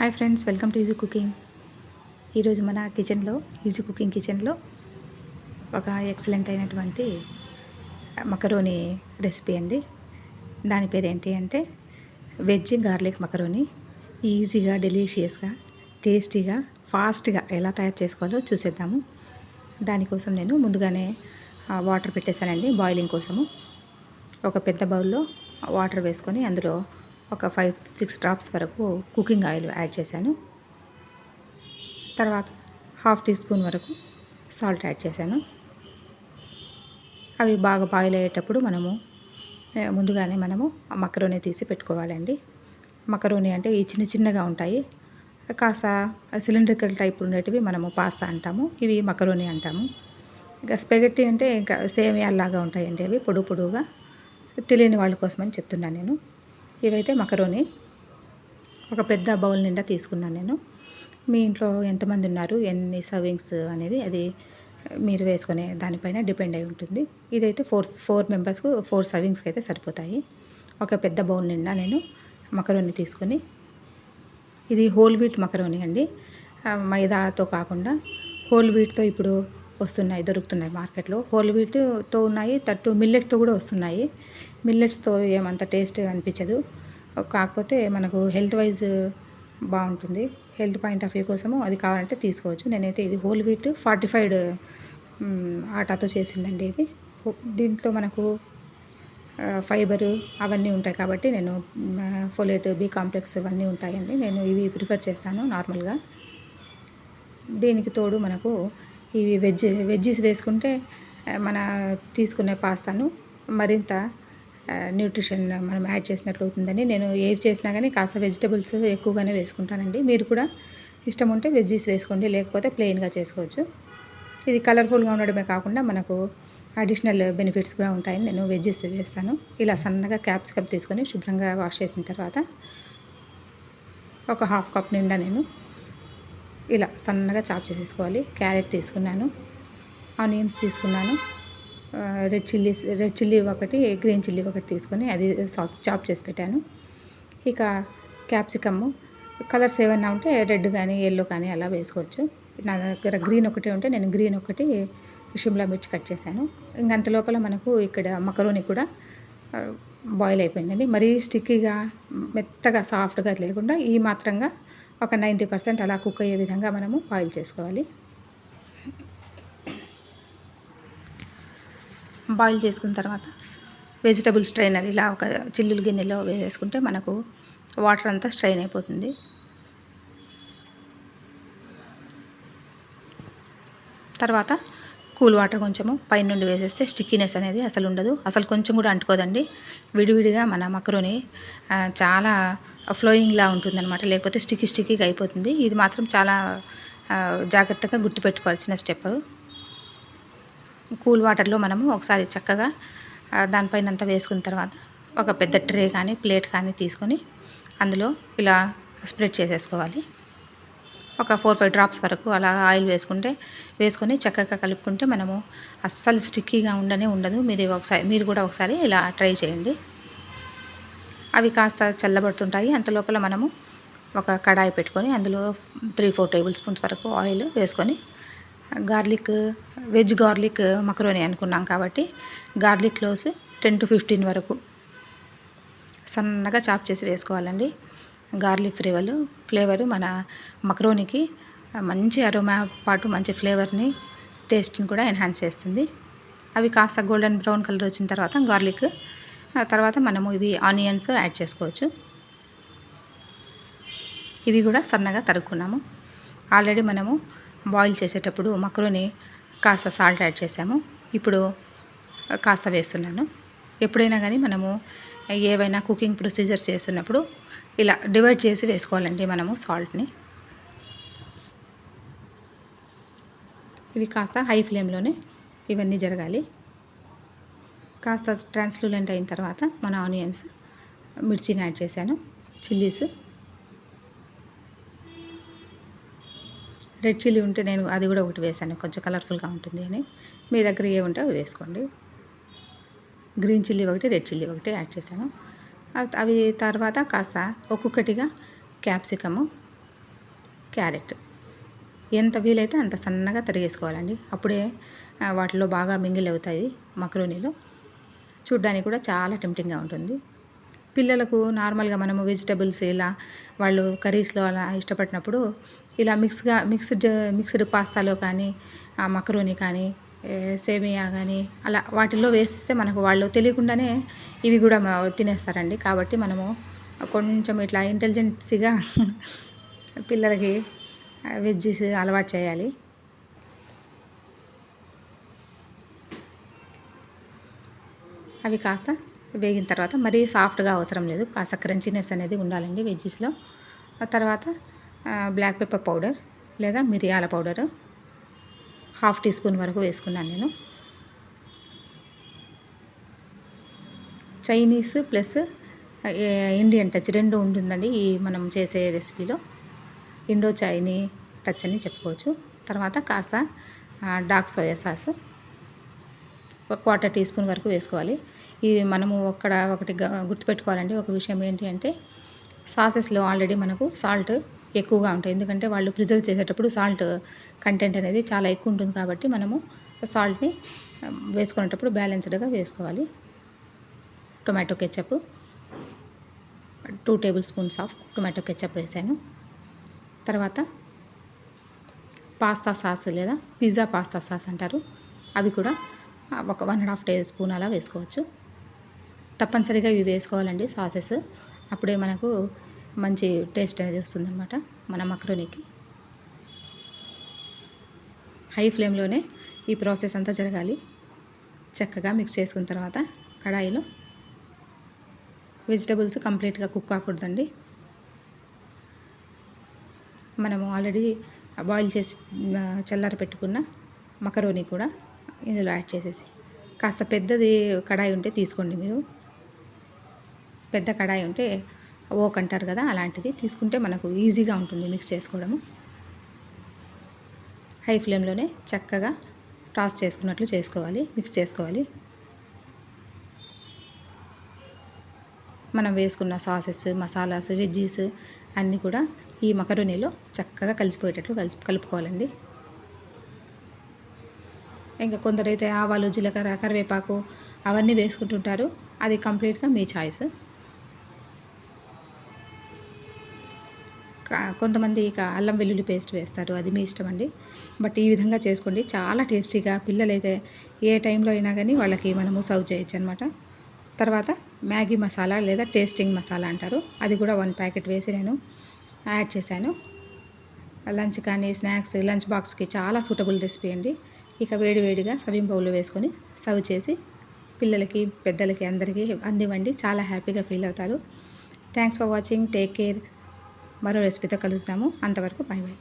Hi friends, welcome to easy cooking. ఈరోజు మన కిచెన్లో ఈజీ కుకింగ్ కిచెన్లో ఒక ఎక్సలెంట్ అయినటువంటి మకరోనీ రెసిపీ అండి. దాని పేరు ఏంటి అంటే వెజ్ గార్లిక్ మకరోనీ. ఈజీగా, డెలీషియస్గా, టేస్టీగా, ఫాస్ట్గా ఎలా తయారు చేసుకోవాలో చూసేద్దాము. దానికోసం నేను ముందుగానే వాటర్ పెట్టేశానండి బాయిలింగ్ కోసము. ఒక పెద్ద బౌల్లో వాటర్ వేసుకొని అందులో ఒక 5-6 డ్రాప్స్ వరకు కుకింగ్ ఆయిల్ యాడ్ చేశాను. తర్వాత హాఫ్ టీ స్పూన్ వరకు సాల్ట్ యాడ్ చేశాను. అవి బాగా బాయిల్ అయ్యేటప్పుడు ముందుగానే మకరోనీ తీసి పెట్టుకోవాలండి. మకరోనీ అంటే ఈ చిన్నగా ఉంటాయి. కాస్త సిలిండ్రికల్ టైప్ ఉండేటివి మనము పాస్తా అంటాము, ఇవి మకరోనీ అంటాము. ఇంకా స్పెగెట్టి అంటే ఇంకా సేమియాలాగా ఉంటాయండి, అవి పొడువుగా. తెలియని వాళ్ళ కోసమని చెప్తున్నాను నేను. ఇవైతే మకరోనీ ఒక పెద్ద బౌల్ నిండా తీసుకున్నాను నేను. మీ ఇంట్లో ఎంతమంది ఉన్నారు, ఎన్ని సర్వింగ్స్ అనేది అది మీరు వేసుకునే దానిపైన డిపెండ్ అయి ఉంటుంది. ఇదైతే ఫోర్ మెంబర్స్కు 4 సర్వింగ్స్కి అయితే సరిపోతాయి. ఒక పెద్ద బౌల్ నిండా నేను మకరోనీ తీసుకొని, ఇది హోల్ వీట్ మకరోనీ అండి, మైదాతో కాకుండా హోల్ వీట్తో ఇప్పుడు దొరుకుతున్నాయి మార్కెట్లో. హోల్ వీట్తో ఉన్నాయి, మిల్లెట్తో కూడా వస్తున్నాయి. మిల్లెట్స్తో ఏమంత టేస్ట్ అనిపించదు, కాకపోతే మనకు హెల్త్ వైజ్ బాగుంటుంది. హెల్త్ పాయింట్ ఆఫ్ వ్యూ కోసము అది కావాలంటే తీసుకోవచ్చు. నేనైతే ఇది హోల్ వీట్ ఫార్టిఫైడ్ ఆటాతో చేసిందండి ఇది. దీంట్లో మనకు ఫైబరు అవన్నీ ఉంటాయి కాబట్టి నేను ఫోలేట్, బి కాంప్లెక్స్ ఇవన్నీ ఉంటాయండి. నేను ఇవి ప్రిఫర్ చేస్తాను నార్మల్గా. దీనికి తోడు మనకు ఇవి వెజ్జీస్ వేసుకుంటే మన తీసుకునే పాస్తాను మరింత న్యూట్రిషన్ మనం యాడ్ చేసినట్లు అవుతుందని నేను ఏవి చేసినా కానీ కాస్త వెజిటబుల్స్ ఎక్కువగానే వేసుకుంటానండి. మీరు కూడా ఇష్టం ఉంటే వెజ్జీస్ వేసుకోండి, లేకపోతే ప్లెయిన్గా చేసుకోవచ్చు. ఇది కలర్ఫుల్గా ఉండడమే కాకుండా మనకు అడిషనల్ బెనిఫిట్స్ కూడా ఉంటాయని నేను వెజ్జీస్ వేస్తాను. ఇలా సన్నగా క్యాప్సికమ్ తీసుకొని శుభ్రంగా వాష్ చేసిన తర్వాత ఒక హాఫ్ కప్ నిండా నేను ఇలా సన్నగా చాప్ చేసేసుకోవాలి. క్యారెట్ తీసుకున్నాను, ఆనియన్స్ తీసుకున్నాను, రెడ్ చిల్లీ ఒకటి, గ్రీన్ చిల్లీ ఒకటి తీసుకొని అది చాప్ చేసి పెట్టాను. ఇక క్యాప్సికమ్ కలర్స్ ఏమైనా ఉంటే రెడ్ కానీ ఎల్లో కానీ అలా వేసుకోవచ్చు. నా దగ్గర గ్రీన్ ఒకటి ఉంటే నేను గ్రీన్ ఒకటి, షిమ్లా మిర్చి కట్ చేశాను. ఇంకంత లోపల మనకు ఇక్కడ మకరోనీ కూడా బాయిల్ అయిపోయిందండి. మరీ స్టిక్కీగా, మెత్తగా, సాఫ్ట్గా లేకుండా ఈ మాత్రంగా ఒక 90% అలా కుక్ అయ్యే విధంగా మనము బాయిల్ చేసుకోవాలి. బాయిల్ చేసుకున్న తర్వాత వెజిటబుల్ స్ట్రైనర్ ఇలా ఒక చిల్లుల గిన్నెలో వేసుకుంటే మనకు వాటర్ అంతా స్ట్రైన్ అయిపోతుంది. తర్వాత కూల్ వాటర్ కొంచెము పైనుండి వేసేస్తే స్టిక్కీనెస్ అనేది అసలు ఉండదు, అసలు కొంచెం కూడా అంటుకోదండి. విడివిడిగా మన మకరోనీ చాలా ఫ్లోయింగ్లా ఉంటుందన్నమాట, లేకపోతే స్టిక్కీగా అయిపోతుంది. ఇది మాత్రం చాలా జాగ్రత్తగా గుర్తుపెట్టుకోవాల్సిన స్టెప్. కూల్ వాటర్లో మనము ఒకసారి చక్కగా దానిపైన అంతా వేసుకున్న తర్వాత ఒక పెద్ద ట్రే కానీ ప్లేట్ కానీ తీసుకొని అందులో ఇలా స్ప్రెడ్ చేసేసుకోవాలి. ఒక 4-5 డ్రాప్స్ వరకు అలా ఆయిల్ వేసుకొని చక్కగా కలుపుకుంటే మనము అస్సలు స్టిక్కీగా ఉండదు. మీరు కూడా ఒకసారి ఇలా ట్రై చేయండి. అవి కాస్త చల్లబడుతుంటాయి. అంత లోపల మనము ఒక కడాయి పెట్టుకొని అందులో 3-4 టేబుల్ స్పూన్స్ వరకు ఆయిల్ వేసుకొని వెజ్ గార్లిక్ మకరోనీ అనుకున్నాం కాబట్టి గార్లిక్ క్లోవ్స్ 10-15 వరకు సన్నగా చాప్ చేసి వేసుకోవాలండి. గార్లిక్ ఫ్లేవరు మన మకరోనీకి మంచి అరోమా పాటు మంచి ఫ్లేవర్ని, టేస్ట్ని కూడా ఎన్హాన్స్ చేస్తుంది. అవి కాస్త గోల్డెన్ బ్రౌన్ కలర్ వచ్చిన తర్వాత గార్లిక్ తర్వాత మనము ఇవి ఆనియన్స్ యాడ్ చేసుకోవచ్చు. ఇవి కూడా సన్నగా తరుక్కున్నాము. ఆల్రెడీ మనము బాయిల్ చేసేటప్పుడు మకరోనీ కాస్త సాల్ట్ యాడ్ చేసాము, ఇప్పుడు కాస్త వేస్తున్నాను. ఎప్పుడైనా కానీ మనము ఏవైనా కుకింగ్ ప్రొసీజర్స్ చేస్తున్నప్పుడు ఇలా డివైడ్ చేసి వేసుకోవాలండి మనము సాల్ట్ని. ఇవి కాస్త హై ఫ్లేమ్లోనే ఇవన్నీ జరగాలి. కాస్త ట్రాన్స్లూలెంట్ అయిన తర్వాత మన ఆనియన్స్, మిర్చిని యాడ్ చేశాను, చిల్లీస్, రెడ్ చిల్లీ ఉంటే నేను అది కూడా ఒకటి వేసాను, కొంచెం కలర్ఫుల్గా ఉంటుంది అని. మీ దగ్గర ఏ ఉంటే అవి వేసుకోండి. గ్రీన్ చిల్లీ ఒకటి, రెడ్ చిల్లీ ఒకటి యాడ్ చేశాను. అవి తర్వాత కాస్త ఒక్కొక్కటిగా క్యాప్సికము, క్యారెట్ ఎంత వీలైతే అంత సన్నగా తరిగేసుకోవాలండి. అప్పుడే వాటిలో బాగా మింగిల్ అవుతాయి మక్రోనీలో. చూడ్డానికి కూడా చాలా టెంప్టింగ్‌గా ఉంటుంది. పిల్లలకు నార్మల్‌గా మనము వెజిటబుల్స్ ఇలా వాళ్ళు కర్రీస్‌లో అలా ఇష్టపడినప్పుడు ఇలా మిక్స్డ్ పాస్తాలో కానీ, మక్రోని కానీ, సేమియా గానీ అలా వాటిల్లో వేసిస్తే మనకు వాళ్ళు తెలియకుండానే ఇవి గూడా తినేస్తారండి. కాబట్టి మనము కొంచెం ఇట్లా ఇంటెలిజెన్సీగా పిల్లలకి వెజ్జీస్ అలవాటు చేయాలి. అవి కాస్త వేగిన తర్వాత మరీ సాఫ్ట్‌గా అవసరం లేదు. కాస్త క్రంచీనెస్ అనేది ఉండాలండి వెజ్జీస్‌లో. ఆ తర్వాత బ్లాక్ పెప్పర్ పౌడర్ లేదా మిరియాల పౌడరు హాఫ్ టీ స్పూన్ వరకు వేసుకున్నాను నేను. చైనీస్ ప్లస్ ఇండియన్ టచ్ 2 ఉంటుందండి ఈ మనం చేసే రెసిపీలో. ఇండో చైనీ టచ్ అని చెప్పుకోవచ్చు. తర్వాత కాస్త డార్క్ సోయా సాస్ ఒక క్వార్టర్ టీ స్పూన్ వరకు వేసుకోవాలి. ఇది మనము ఒకటి గుర్తుపెట్టుకోవాలండి. ఒక విషయం ఏంటి అంటే సాసెస్‌లో ఆల్రెడీ మనకు సాల్ట్ ఎక్కువగా ఉంటాయి. ఎందుకంటే వాళ్ళు ప్రిజర్వ్ చేసేటప్పుడు సాల్ట్ కంటెంట్ అనేది చాలా ఎక్కువ ఉంటుంది కాబట్టి మనము సాల్ట్‌ని వేసుకునేటప్పుడు బ్యాలెన్స్డ్‌గా వేసుకోవాలి. Tomato ketchup 2 table spoons of tomato ketchup వేసాను. తర్వాత పాస్తా సాస్ లేదా పిజ్జా పాస్తా సాస్ అంటారు. అవి కూడా ఒక 1½ టేబుల్ స్పూన్ అలా వేసుకోవచ్చు. తప్పనిసరిగా ఇవి వేసుకోవాలండి సాసెస్. అప్పుడే మనకు మంచి టేస్ట్ అనేది వస్తుందన్నమాట మన మక్రోనీకి. హై ఫ్లేమ్‌లోనే ఈ ప్రాసెస్ అంతా జరగాలి. చక్కగా మిక్స్ చేసుకున్న తర్వాత కడాయిలో వెజిటబుల్స్ కంప్లీట్‌గా కుక్ అవ్వకూడదండి. మనము ఆల్రెడీ బాయిల్ చేసి చల్లార పెట్టుకున్న మకరోనీ కూడా ఇందులో యాడ్ చేసేసి కాస్త పెద్దది కడాయి ఉంటే తీసుకోండి మీరు. పెద్ద కడాయి ఉంటే ఓక్ అంటారు కదా, అలాంటిది తీసుకుంటే మనకు ఈజీగా ఉంటుంది మిక్స్ చేసుకోవడము. హై ఫ్లేమ్‌లోనే చక్కగా టాస్ చేసుకున్నట్లు చేసుకోవాలి, మిక్స్ చేసుకోవాలి. మనం వేసుకున్న సాసెస్, మసాలాస్, వెజ్జీస్ అన్నీ కూడా ఈ మకరోనీలో చక్కగా కలిసిపోయేటట్లు కలుపుకోవాలండి. ఇంకా కొందరైతే ఆవాలు, జీలకర్ర, కరివేపాకు అవన్నీ వేసుకుంటుంటారు. అది కంప్లీట్‌గా మీ చాయిస్. కొంతమంది ఇక అల్లం వెల్లుల్లి పేస్ట్ వేస్తారు, అది మీ ఇష్టం అండి. బట్ ఈ విధంగా చేసుకోండి, చాలా టేస్టీగా పిల్లలైతే ఏ టైంలో అయినా కానీ వాళ్ళకి మనము సర్వ్ చేయొచ్చు అనమాట. తర్వాత మ్యాగీ మసాలా లేదా టేస్టింగ్ మసాలా అంటారు, అది కూడా 1 ప్యాకెట్ వేసి నేను యాడ్ చేశాను. లంచ్ కానీ స్నాక్స్, లంచ్ బాక్స్కి చాలా సూటబుల్ రెసిపీ అండి. ఇక వేడివేడిగా సర్వింగ్ బౌల్లో వేసుకొని సర్వ్ చేసి పిల్లలకి, పెద్దలకి అందరికీ అందివ్వండి. చాలా హ్యాపీగా ఫీల్ అవుతారు. Thanks for watching. Take care. మరో రెసిపీతో కలుస్తాము. అంతవరకు బై బై.